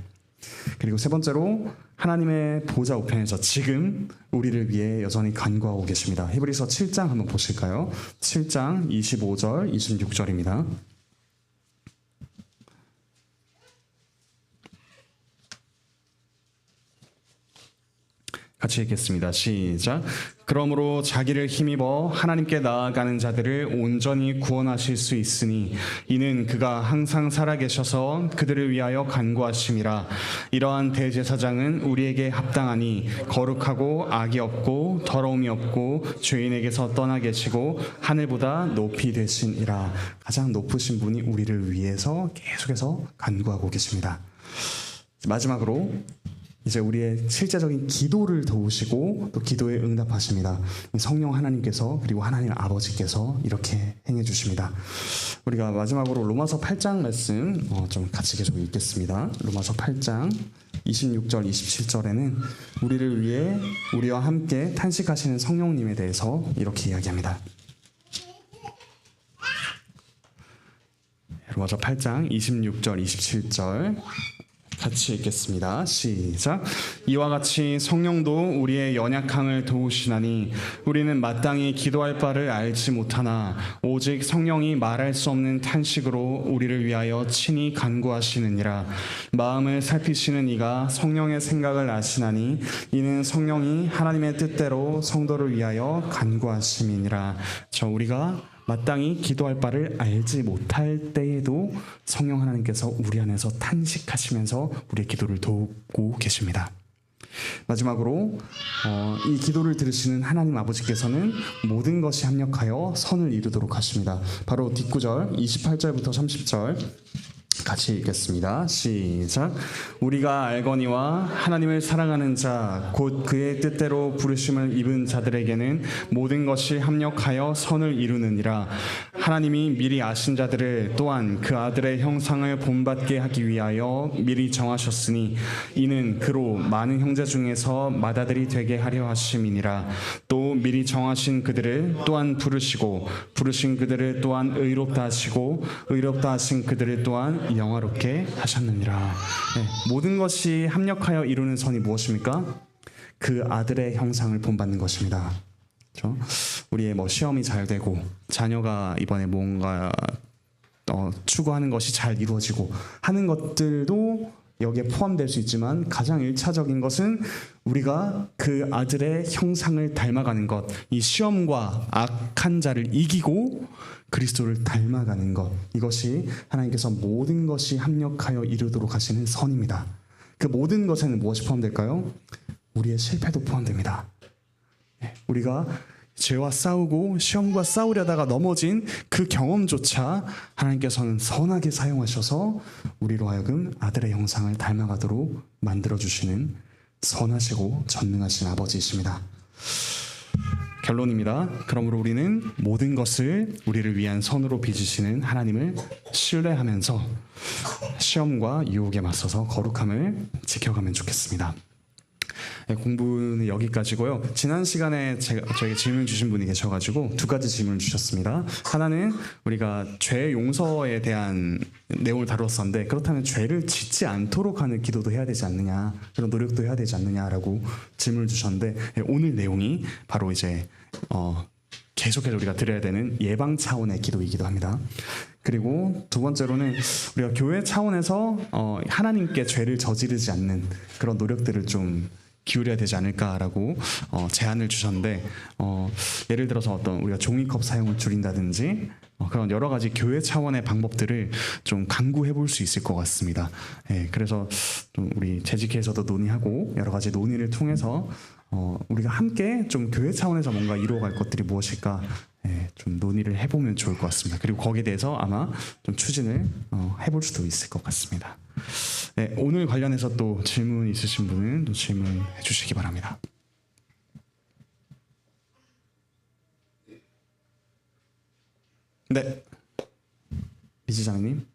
그리고 세 번째로 하나님의 보좌 우편에서 지금 우리를 위해 여전히 간구하고 계십니다. 히브리서 7장 한번 보실까요? 7장 25절 26절입니다. 같이 읽겠습니다. 시작. 그러므로 자기를 힘입어 하나님께 나아가는 자들을 온전히 구원하실 수 있으니 이는 그가 항상 살아계셔서 그들을 위하여 간구하심이라. 이러한 대제사장은 우리에게 합당하니 거룩하고 악이 없고 더러움이 없고 죄인에게서 떠나 계시고 하늘보다 높이 되시니라. 가장 높으신 분이 우리를 위해서 계속해서 간구하고 계십니다. 마지막으로 이제 우리의 실제적인 기도를 도우시고 또 기도에 응답하십니다. 성령 하나님께서 그리고 하나님 아버지께서 이렇게 행해 주십니다. 우리가 마지막으로 로마서 8장 말씀 좀 같이 계속 읽겠습니다. 로마서 8장 26절 27절에는 우리를 위해 우리와 함께 탄식하시는 성령님에 대해서 이렇게 이야기합니다. 로마서 8장 26절 27절 같이 읽겠습니다. 시작. 이와 같이 성령도 우리의 연약함을 도우시나니 우리는 마땅히 기도할 바를 알지 못하나 오직 성령이 말할 수 없는 탄식으로 우리를 위하여 친히 간구하시느니라. 마음을 살피시는 이가 성령의 생각을 아시나니 이는 성령이 하나님의 뜻대로 성도를 위하여 간구하심이니라. 우리가 마땅히 기도할 바를 알지 못할 때에도 성령 하나님께서 우리 안에서 탄식하시면서 우리의 기도를 돕고 계십니다. 마지막으로 이 기도를 들으시는 하나님 아버지께서는 모든 것이 합력하여 선을 이루도록 하십니다. 바로 뒷구절 28절부터 30절 같이 읽겠습니다. 시작. 우리가 알거니와 하나님을 사랑하는 자 곧 그의 뜻대로 부르심을 입은 자들에게는 모든 것이 합력하여 선을 이루느니라. 하나님이 미리 아신 자들을 또한 그 아들의 형상을 본받게 하기 위하여 미리 정하셨으니 이는 그로 많은 형제 중에서 맏아들이 되게 하려 하심이니라. 또 미리 정하신 그들을 또한 부르시고 부르신 그들을 또한 의롭다 하시고 의롭다 하신 그들을 또한 영화롭게 하셨느니라. 모든 것이 합력하여 이루는 선이 무엇입니까? 그 아들의 형상을 본받는 것입니다. 그렇죠? 우리의 시험이 잘 되고 자녀가 이번에 뭔가 추구하는 것이 잘 이루어지고 하는 것들도 여기에 포함될 수 있지만 가장 1차적인 것은 우리가 그 아들의 형상을 닮아가는 것, 이 시험과 악한 자를 이기고 그리스도를 닮아가는 것, 이것이 하나님께서 모든 것이 합력하여 이루도록 하시는 선입니다. 그 모든 것에는 무엇이 포함될까요? 우리의 실패도 포함됩니다. 우리가 죄와 싸우고 시험과 싸우려다가 넘어진 그 경험조차 하나님께서는 선하게 사용하셔서 우리로 하여금 아들의 형상을 닮아가도록 만들어주시는 선하시고 전능하신 아버지이십니다. 결론입니다. 그러므로 우리는 모든 것을 우리를 위한 선으로 빚으시는 하나님을 신뢰하면서 시험과 유혹에 맞서서 거룩함을 지켜가면 좋겠습니다. 네, 공부는 여기까지고요. 지난 시간에 저에게 질문 주신 분이 계셔가지고 두 가지 질문을 주셨습니다. 하나는 우리가 죄 용서에 대한 내용을 다뤘었는데, 그렇다면 죄를 짓지 않도록 하는 기도도 해야 되지 않느냐, 그런 노력도 해야 되지 않느냐라고 질문을 주셨는데, 네, 오늘 내용이 바로 이제 계속해서 우리가 드려야 되는 예방 차원의 기도이기도 합니다. 그리고 두 번째로는 우리가 교회 차원에서 하나님께 죄를 저지르지 않는 그런 노력들을 좀 기울여야 되지 않을까라고 제안을 주셨는데, 예를 들어서 어떤 우리가 종이컵 사용을 줄인다든지 그런 여러 가지 교회 차원의 방법들을 좀 강구해 볼 수 있을 것 같습니다. 예, 그래서 좀 우리 재직회에서도 논의하고 여러 가지 논의를 통해서 우리가 함께 좀 교회 차원에서 뭔가 이루어갈 것들이 무엇일까, 예, 좀 논의를 해보면 좋을 것 같습니다. 그리고 거기에 대해서 아마 좀 추진을 해볼 수도 있을 것 같습니다. 네, 오늘 관련해서 또 질문 있으신 분은 또 질문해 주시기 바랍니다. 네, 이지장님.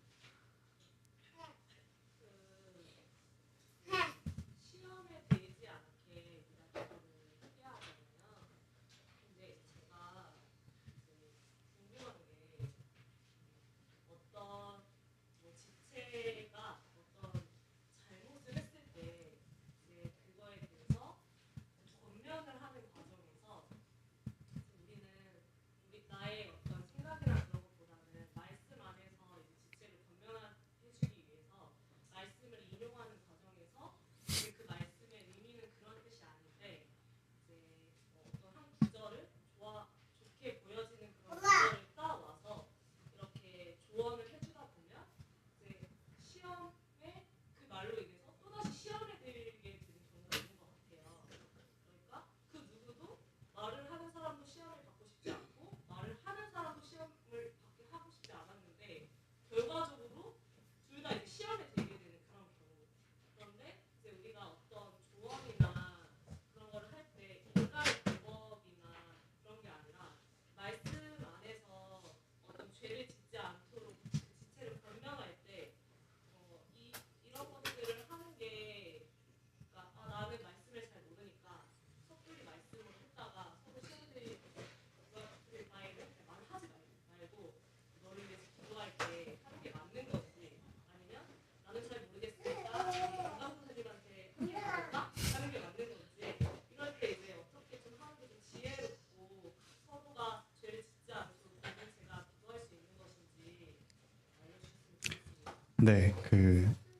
네,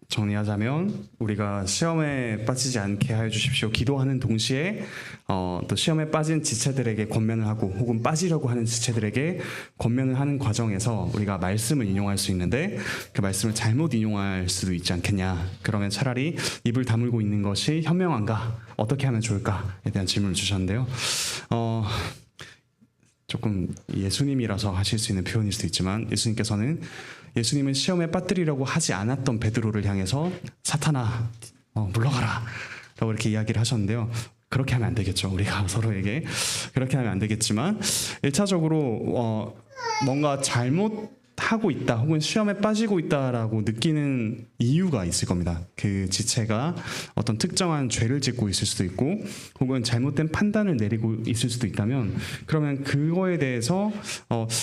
정리하자면 우리가 시험에 빠지지 않게 하여 주십시오. 기도하는 동시에 또 시험에 빠진 지체들에게 권면을 하고, 혹은 빠지려고 하는 지체들에게 권면을 하는 과정에서 우리가 말씀을 인용할 수 있는데, 그 말씀을 잘못 인용할 수도 있지 않겠냐. 그러면 차라리 입을 다물고 있는 것이 현명한가, 어떻게 하면 좋을까에 대한 질문을 주셨는데요. 조금 예수님이라서 하실 수 있는 표현일 수도 있지만, 예수님께서는 예수님을 시험에 빠뜨리려고 하지 않았던 베드로를 향해서 사탄아 물러가라 라고 이렇게 이야기를 하셨는데요. 그렇게 하면 안 되겠죠. 우리가 서로에게 그렇게 하면 안 되겠지만, 1차적으로 뭔가 잘못하고 있다, 혹은 시험에 빠지고 있다라고 느끼는 이유가 있을 겁니다. 그 지체가 어떤 특정한 죄를 짓고 있을 수도 있고, 혹은 잘못된 판단을 내리고 있을 수도 있다면, 그러면 그거에 대해서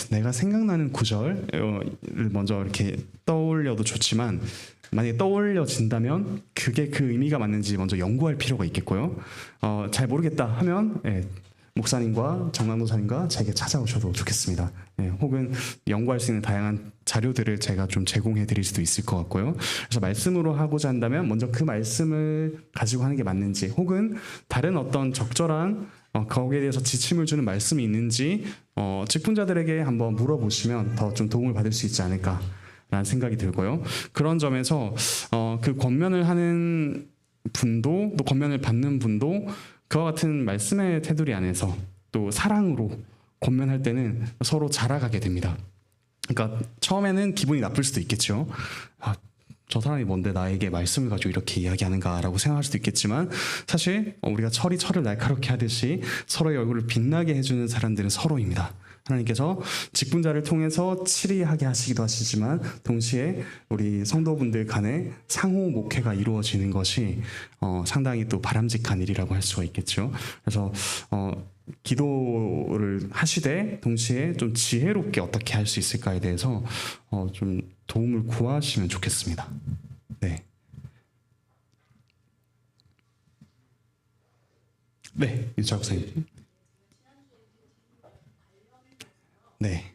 내가 생각나는 구절을 먼저 이렇게 떠올려도 좋지만, 만약에 떠올려진다면 그게 그 의미가 맞는지 먼저 연구할 필요가 있겠고요. 잘 모르겠다 하면 목사님과 정남도사님과 제게 찾아오셔도 좋겠습니다. 혹은 연구할 수 있는 다양한 자료들을 제가 좀 제공해 드릴 수도 있을 것 같고요. 그래서 말씀으로 하고자 한다면 먼저 그 말씀을 가지고 하는 게 맞는지, 혹은 다른 어떤 적절한 거기에 대해서 지침을 주는 말씀이 있는지 직분자들에게 한번 물어보시면 더 좀 도움을 받을 수 있지 않을까 라는 생각이 들고요. 그런 점에서 그 권면을 하는 분도, 또 권면을 받는 분도 그와 같은 말씀의 테두리 안에서 또 사랑으로 권면할 때는 서로 자라가게 됩니다. 그러니까 처음에는 기분이 나쁠 수도 있겠죠. 저 사람이 뭔데 나에게 말씀을 가지고 이렇게 이야기하는가라고 생각할 수도 있겠지만 사실 우리가 철이 철을 날카롭게 하듯이 서로의 얼굴을 빛나게 해주는 사람들은 서로입니다. 하나님께서 직분자를 통해서 치리하게 하시기도 하시지만 동시에 우리 성도분들 간에 상호 목회가 이루어지는 것이 상당히 또 바람직한 일이라고 할 수가 있겠죠. 그래서 기도를 하시되 동시에 좀 지혜롭게 어떻게 할 수 있을까에 대해서 좀 도움을 구하시면 좋겠습니다. 네. 네, 유철 목사님. 네.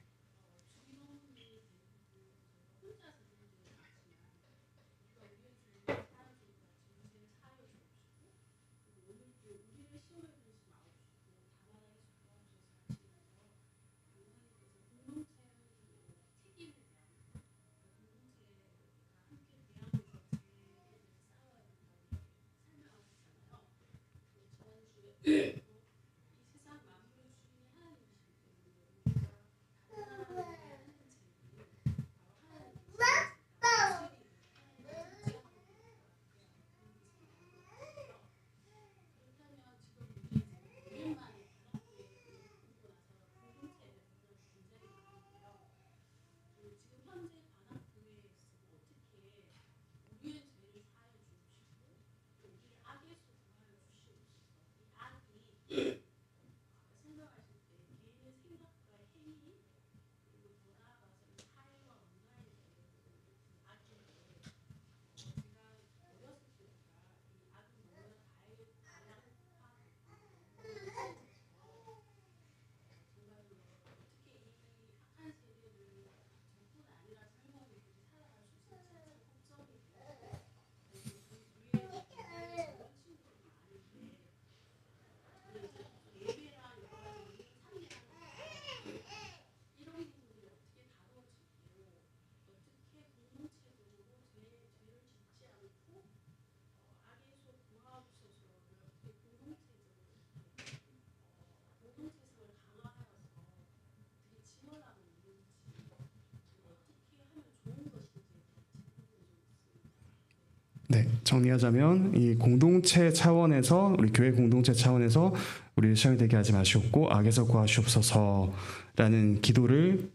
네, 정리하자면 이 공동체 차원에서 우리 교회 공동체 차원에서 우리를 시험에 들게 하지 마시옵고 악에서 구하시옵소서라는 기도를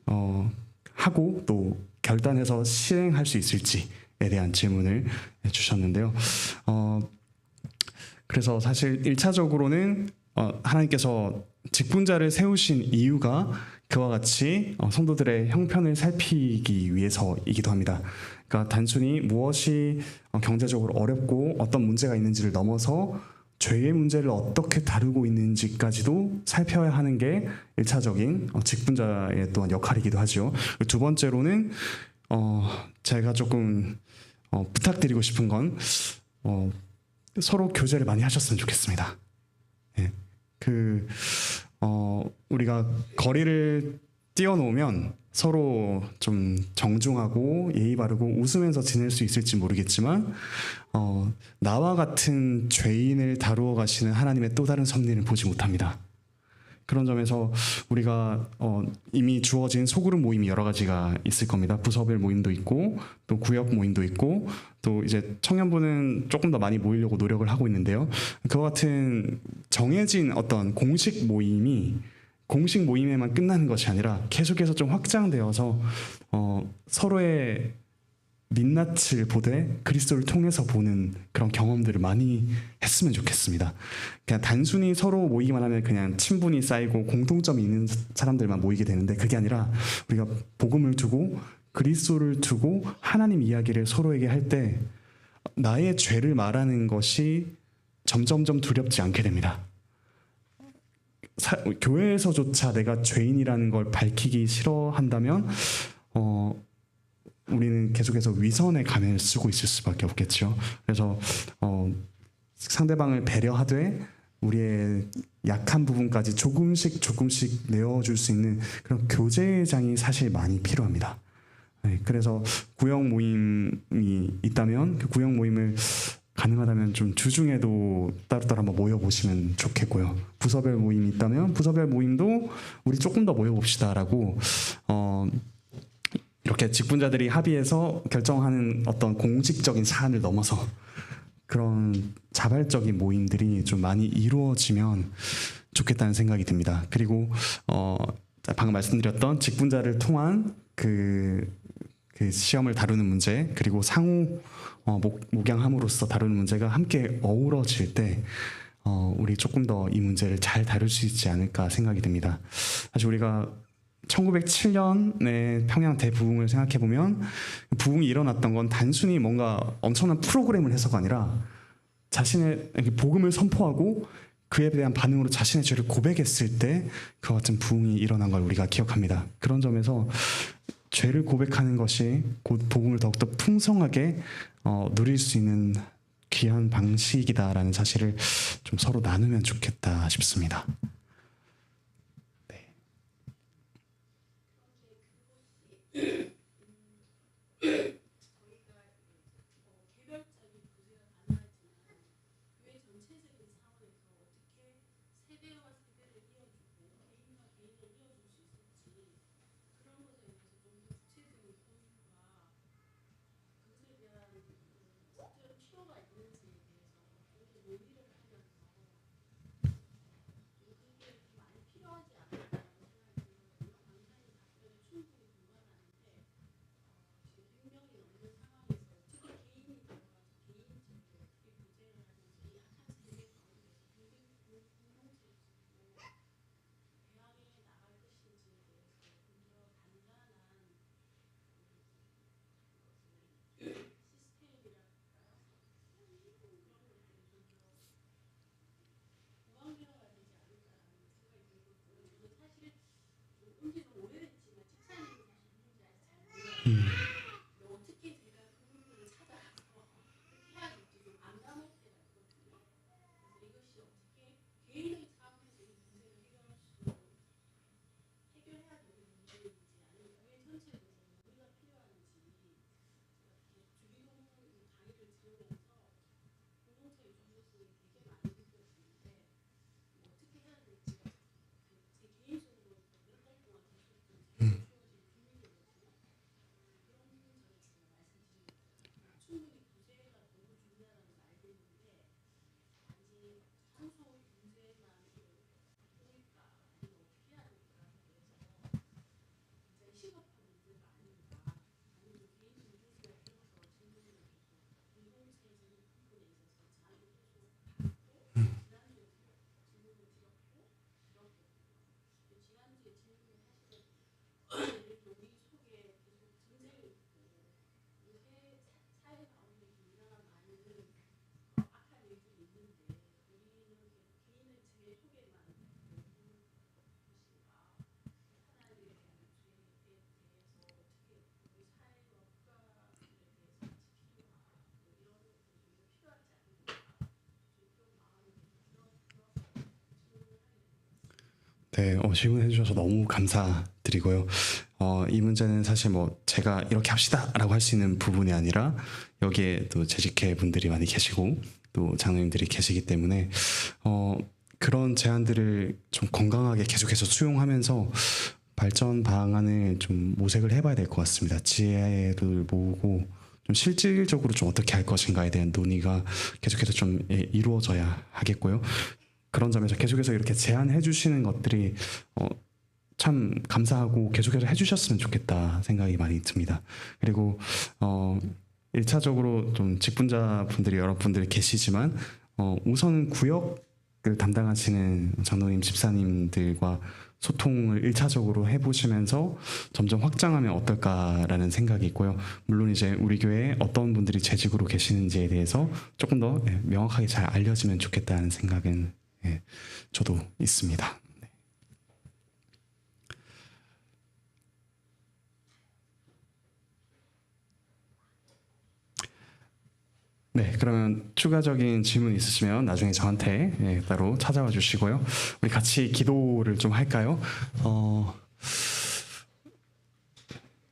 하고 또 결단해서 실행할 수 있을지에 대한 질문을 주셨는데요. 그래서 사실 1차적으로는 하나님께서 직분자를 세우신 이유가 그와 같이 성도들의 형편을 살피기 위해서이기도 합니다. 그러니까 단순히 무엇이 경제적으로 어렵고 어떤 문제가 있는지를 넘어서 죄의 문제를 어떻게 다루고 있는지까지도 살펴야 하는 게 1차적인 직분자의 또한 역할이기도 하죠. 두 번째로는 제가 조금 부탁드리고 싶은 건 서로 교제를 많이 하셨으면 좋겠습니다. 예. 우리가 거리를 띄워놓으면 서로 좀 정중하고 예의 바르고 웃으면서 지낼 수 있을지 모르겠지만 나와 같은 죄인을 다루어 가시는 하나님의 또 다른 섭리를 보지 못합니다. 그런 점에서 우리가 이미 주어진 소그룹 모임이 여러 가지가 있을 겁니다. 부서별 모임도 있고 또 구역 모임도 있고 또 이제 청년부는 조금 더 많이 모이려고 노력을 하고 있는데요. 그와 같은 정해진 어떤 공식 모임에만 끝나는 것이 아니라 계속해서 좀 확장되어서 서로의 민낯을 보되 그리스도를 통해서 보는 그런 경험들을 많이 했으면 좋겠습니다. 그냥 단순히 서로 모이기만 하면 그냥 친분이 쌓이고 공통점이 있는 사람들만 모이게 되는데 그게 아니라 우리가 복음을 두고 그리스도를 두고 하나님 이야기를 서로에게 할 때 나의 죄를 말하는 것이 점점점 두렵지 않게 됩니다. 교회에서조차 내가 죄인이라는 걸 밝히기 싫어한다면 우리는 계속해서 위선의 가면을 쓰고 있을 수밖에 없겠죠. 그래서 상대방을 배려하되 우리의 약한 부분까지 조금씩 내어줄 수 있는 그런 교제장이 사실 많이 필요합니다. 네, 그래서 구역 모임이 있다면 그 구역 모임을 가능하다면 좀 주중에도 따로따로 한번 모여보시면 좋겠고요. 부서별 모임이 있다면 부서별 모임도 우리 조금 더 모여봅시다라고 이렇게 직분자들이 합의해서 결정하는 어떤 공식적인 사안을 넘어서 그런 자발적인 모임들이 좀 많이 이루어지면 좋겠다는 생각이 듭니다. 그리고 방금 말씀드렸던 직분자를 통한 그 시험을 다루는 문제, 그리고 상호 목양함으로써 다루는 문제가 함께 어우러질 때 우리 조금 더 이 문제를 잘 다룰 수 있지 않을까 생각이 듭니다. 사실 우리가 1907년에 평양 대부흥을 생각해 보면 부흥이 일어났던 건 단순히 뭔가 엄청난 프로그램을 해서가 아니라 자신의 복음을 선포하고 그에 대한 반응으로 자신의 죄를 고백했을 때 그와 같은 부흥이 일어난 걸 우리가 기억합니다. 그런 점에서 죄를 고백하는 것이 곧 복음을 더욱더 풍성하게 누릴 수 있는 귀한 방식이다라는 사실을 좀 서로 나누면 좋겠다 싶습니다. 네. 네, 질문해 주셔서 너무 감사드리고요. 이 문제는 사실 뭐 제가 이렇게 합시다라고 할 수 있는 부분이 아니라 여기에 또 재직회 분들이 많이 계시고 또 장로님들이 계시기 때문에 그런 제안들을 좀 건강하게 계속해서 수용하면서 발전 방안을 좀 모색을 해봐야 될 것 같습니다. 지혜를 모으고 좀 실질적으로 좀 어떻게 할 것인가에 대한 논의가 계속해서 좀 이루어져야 하겠고요. 그런 점에서 계속해서 이렇게 제안해 주시는 것들이 참 감사하고 계속해서 해주셨으면 좋겠다 생각이 많이 듭니다. 그리고 1차적으로 좀 직분자분들이 여러분들이 계시지만 우선 구역을 담당하시는 장로님 집사님들과 소통을 1차적으로 해보시면서 점점 확장하면 어떨까라는 생각이 있고요. 물론 이제 우리 교회에 어떤 분들이 재직으로 계시는지에 대해서 조금 더 명확하게 잘 알려지면 좋겠다는 생각은 저도 있습니다. 네, 그러면 추가적인 질문 있으시면 나중에 저한테 따로 찾아와 주시고요. 우리 같이 기도를 좀 할까요?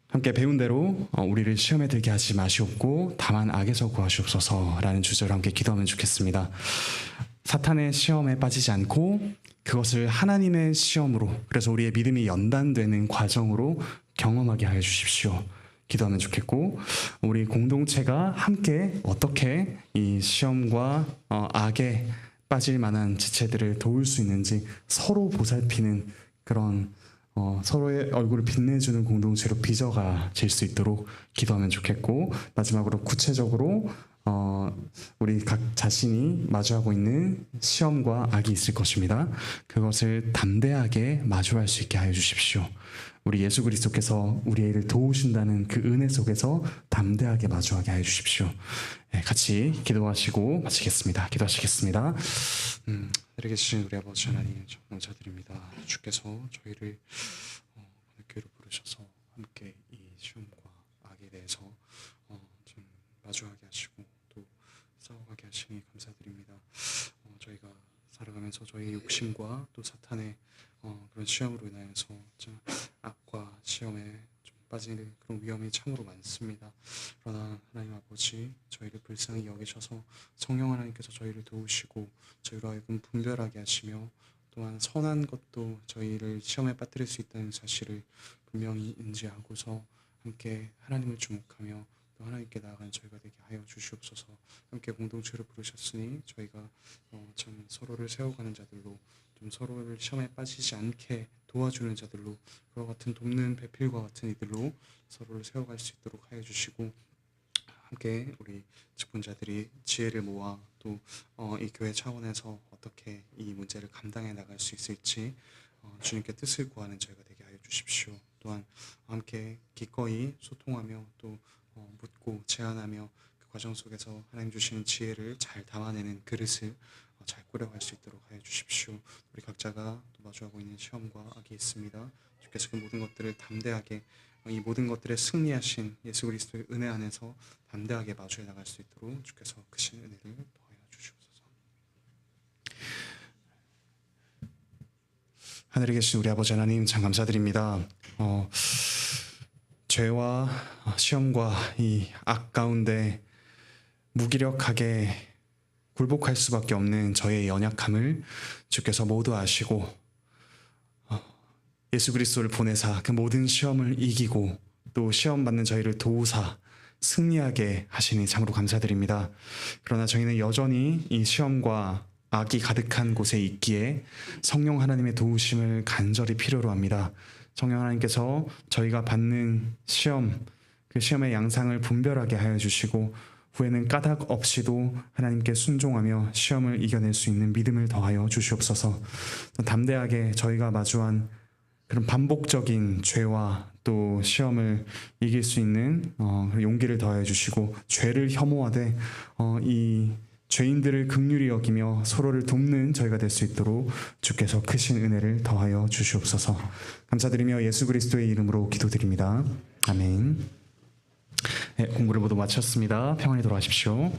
함께 배운 대로 우리를 시험에 들게 하지 마시옵고 다만 악에서 구하시옵소서라는 주제로 함께 기도하면 좋겠습니다. 사탄의 시험에 빠지지 않고 그것을 하나님의 시험으로, 그래서 우리의 믿음이 연단되는 과정으로 경험하게 하여 주십시오. 기도하면 좋겠고, 우리 공동체가 함께 어떻게 이 시험과 악에 빠질 만한 지체들을 도울 수 있는지 서로 보살피는 그런 서로의 얼굴을 빛내주는 공동체로 빚어가질 수 있도록 기도하면 좋겠고, 마지막으로 구체적으로 우리 각 자신이 마주하고 있는 시험과 악이 있을 것입니다. 그것을 담대하게 마주할 수 있게 하여 주십시오. 우리 예수 그리스도께서 우리를 도우신다는 그 은혜 속에서 담대하게 마주하게 하여 주십시오. 같이 기도하시고 마치겠습니다. 기도하시겠습니다. 하늘에 계신 우리 아버지 하나님, 감사드립니다. 주께서 저희를 교회로 부르셔서 함께 이 시험과 악에 대해서 좀 마주하게 하시고 또 싸워가게 하시니 감사드립니다. 저희가 살아가면서 저희의 욕심과 또 사탄의 그런 시험으로 인하여서 악과 시험에 좀 빠지는 그런 위험이 참으로 많습니다. 그러나 하나님 아버지, 저희를 불쌍히 여기셔서 성령 하나님께서 저희를 도우시고 저희로 하여금 분별하게 하시며, 또한 선한 것도 저희를 시험에 빠뜨릴 수 있다는 사실을 분명히 인지하고서 함께 하나님을 주목하며 또 하나님께 나아가는 저희가 되게 하여 주시옵소서. 함께 공동체로 부르셨으니 저희가 참 서로를 세워가는 자들로, 좀 서로를 시험에 빠지지 않게 도와주는 자들로, 그와 같은 돕는 배필과 같은 이들로 서로를 세워갈 수 있도록 하여 주시고, 함께 우리 직분자들이 지혜를 모아 또 이 교회 차원에서 어떻게 이 문제를 감당해 나갈 수 있을지 주님께 뜻을 구하는 저희가 되게 하여 주십시오. 또한 함께 기꺼이 소통하며 또 묻고 제안하며 그 과정 속에서 하나님 주시는 지혜를 잘 담아내는 그릇을 잘 꾸려갈 수 있도록 하여 주십시오. 우리 각자가 또 마주하고 있는 시험과 악이 있습니다. 주께서 그 모든 것들을 담대하게, 이 모든 것들에 승리하신 예수 그리스도의 은혜 안에서 담대하게 마주해 나갈 수 있도록 주께서 크신 은혜를 더하여 주시옵소서. 하늘에 계신 우리 아버지 하나님, 참 감사드립니다. 죄와 시험과 이 악 가운데 무기력하게 굴복할 수밖에 없는 저의 연약함을 주께서 모두 아시고 예수 그리스도를 보내사 그 모든 시험을 이기고 또 시험 받는 저희를 도우사 승리하게 하시니 참으로 감사드립니다. 그러나 저희는 여전히 이 시험과 악이 가득한 곳에 있기에 성령 하나님의 도우심을 간절히 필요로 합니다. 성령 하나님께서 저희가 받는 시험, 그 시험의 양상을 분별하게 하여 주시고 후에는 까닭 없이도 하나님께 순종하며 시험을 이겨낼 수 있는 믿음을 더하여 주시옵소서. 담대하게 저희가 마주한 그런 반복적인 죄와 또 시험을 이길 수 있는 용기를 더하여 주시고, 죄를 혐오하되 이 죄인들을 긍휼히 여기며 서로를 돕는 저희가 될 수 있도록 주께서 크신 은혜를 더하여 주시옵소서. 감사드리며 예수 그리스도의 이름으로 기도드립니다. 아멘. 네, 공부를 모두 마쳤습니다. 평안히 돌아가십시오.